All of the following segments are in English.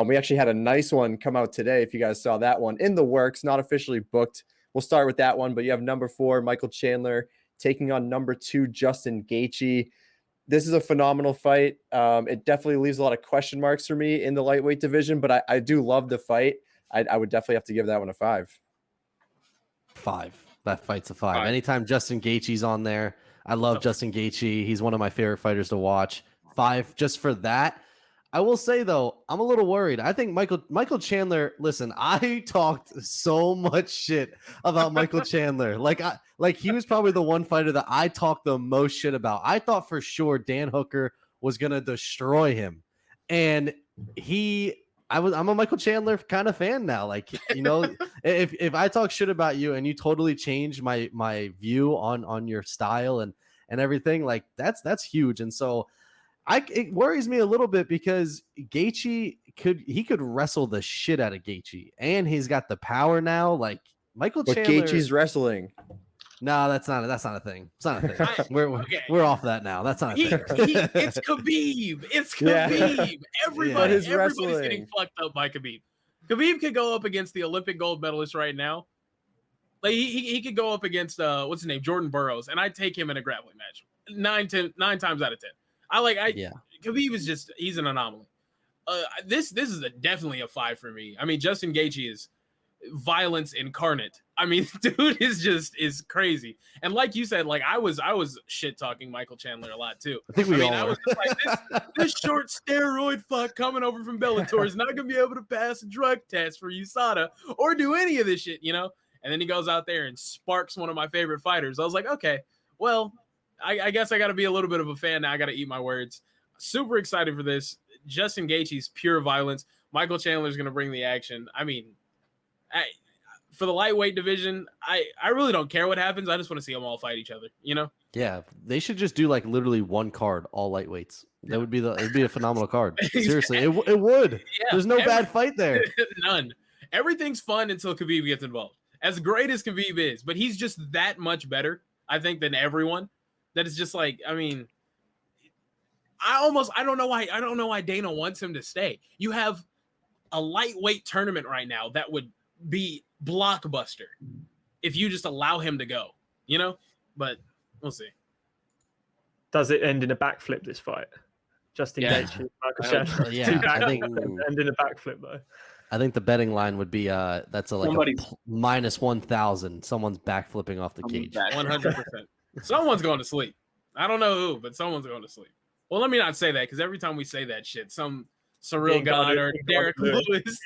We actually had a nice one come out today. If you guys saw that one, in the works, not officially booked. We'll start with that one, but you have number 4, Michael Chandler, taking on number 2, Justin Gaethje. This is a phenomenal fight. It definitely leaves a lot of question marks for me in the lightweight division, but I do love the fight. I would definitely have to give that one a 5. 5. That fight's a 5. Anytime Justin Gaethje's on there, I love Justin Gaethje. He's one of my favorite fighters to watch. 5 just for that. I will say, though, I'm a little worried. I think Michael Chandler, listen, I talked so much shit about Michael Chandler. Like he was probably the one fighter that I talked the most shit about. I thought for sure Dan Hooker was going to destroy him. And I'm a Michael Chandler kind of fan now. Like, you know, if I talk shit about you and you totally change my view on your style and everything, like that's huge. And so it worries me a little bit because Gaethje could wrestle the shit out of Gaethje, and he's got the power now. Like Michael Chandler, Gaethje's wrestling. No, that's not a thing. It's not a thing. We're off that now. That's not a thing. It's Khabib. It's Khabib. Yeah. Everybody's getting fucked up by Khabib. Khabib could go up against the Olympic gold medalist right now. Like he could go up against what's his name, Jordan Burroughs, and I'd take him in a grappling match 9 times out of 10. Khabib is he's an anomaly. This is definitely a 5 for me. I mean, Justin Gaethje is violence incarnate. I mean, dude is crazy. And like you said, like I was shit talking Michael Chandler a lot too. I think I was just like, this short steroid fuck coming over from Bellator is not gonna be able to pass a drug test for USADA or do any of this shit, you know. And then he goes out there and sparks one of my favorite fighters. I was like, okay, well, I guess I got to be a little bit of a fan now. I got to eat my words. Super excited for this. Justin Gaethje's pure violence. Michael Chandler's going to bring the action. I mean, for the lightweight division, I really don't care what happens. I just want to see them all fight each other, you know? Yeah, they should just do like literally one card, all lightweights. That would be it'd be a phenomenal card. Seriously, it would. Yeah, there's no bad fight there. None. Everything's fun until Khabib gets involved. As great as Khabib is, but he's just that much better, I think, than everyone. That is just like, I mean, I don't know why Dana wants him to stay. You have a lightweight tournament right now that would be blockbuster if you just allow him to go, you know? But we'll see. Does it end in a backflip, this fight? Justin Gaethje, Michael Chandler. Yeah, I think end in a backflip though. I think the betting line would be that's a minus 1,000. Someone's backflipping off the cage. 100%. Someone's going to sleep. I don't know who, but someone's going to sleep. Well, let me not say that because every time we say that shit, some surreal god or Derek Lewis,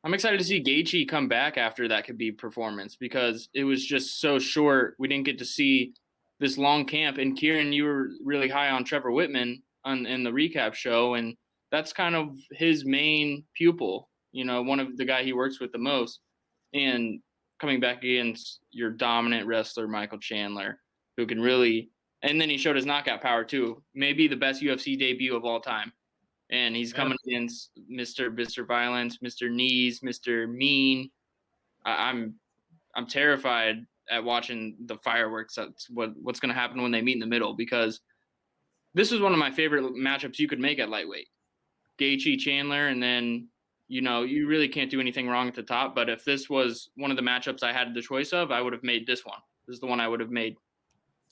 I'm excited to see Gaethje come back after that Khabib performance because it was just so short. We didn't get to see this long camp. And Kieran, you were really high on Trevor Whitman in the recap show, and that's kind of his main pupil. You know, one of the guy he works with the most, and coming back against your dominant wrestler, Michael Chandler, who can really – and then he showed his knockout power too. Maybe the best UFC debut of all time. And he's coming against Mr. Violence, Mr. Knees, Mr. Mean. I'm terrified at watching the fireworks. That's what's going to happen when they meet in the middle because this is one of my favorite matchups you could make at lightweight. Gaethje, Chandler, and then – you know, you really can't do anything wrong at the top. But if this was one of the matchups I had the choice of, I would have made this one. This is the one I would have made.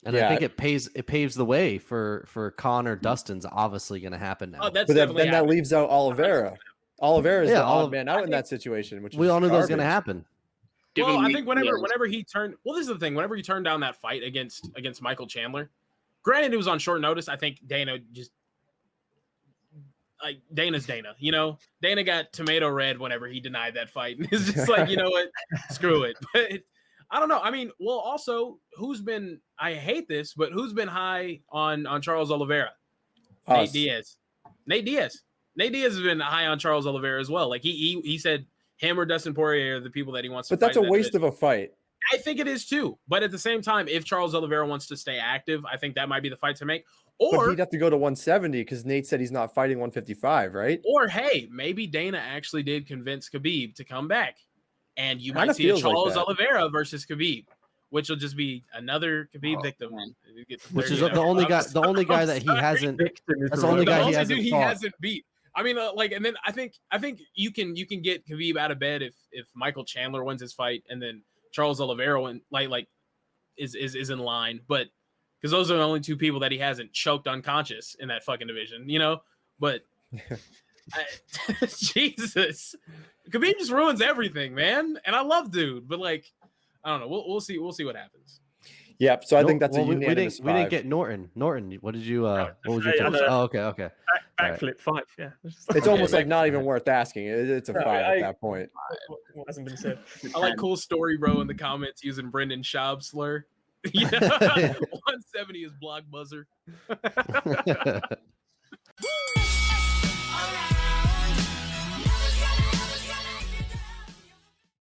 And I think it paves the way for Conor Dustin's obviously going to happen now. Oh, but then that leaves out Oliveira. Oliveira's the odd man out in that situation. Which we all knew that was going to happen. Well, I think whenever he turned – well, this is the thing. Whenever he turned down that fight against Michael Chandler, granted it was on short notice. I think Dana just – like Dana's Dana, you know, Dana got tomato red whenever he denied that fight. And it's just like, you know what, screw it. But I don't know. I mean, well, also I hate this, but who's been high on Charles Oliveira? Nate Diaz. Nate Diaz has been high on Charles Oliveira as well. Like he said him or Dustin Poirier are the people that he wants to fight. But that's a waste of a fight. I think it is too. But at the same time, if Charles Oliveira wants to stay active, I think that might be the fight to make. Or but he'd have to go to 170 because Nate said he's not fighting 155, right? Or hey, maybe Dana actually did convince Khabib to come back, and you might see a Charles Oliveira versus Khabib, which will just be another Khabib victim. Man. Which is the only guy that he hasn't. That's the only guy he hasn't he fought. hasn't beat. I mean, and then I think you can get Khabib out of bed if Michael Chandler wins his fight, and then Charles Oliveira is in line, but because those are the only two people that he hasn't choked unconscious in that fucking division, But Jesus, Khabib just ruins everything, man. And I love dude, but I don't know. We'll see what happens. Yep. So I think that's a unanimous we didn't get Norton. Norton, what did you? What was your? Oh, okay. Backflip 5. Yeah. It's almost like not even worth asking. It's a 5 at that point. What hasn't been said? I like cool story, bro, in the comments using Brendan Schaub slur. 170 is block buzzer.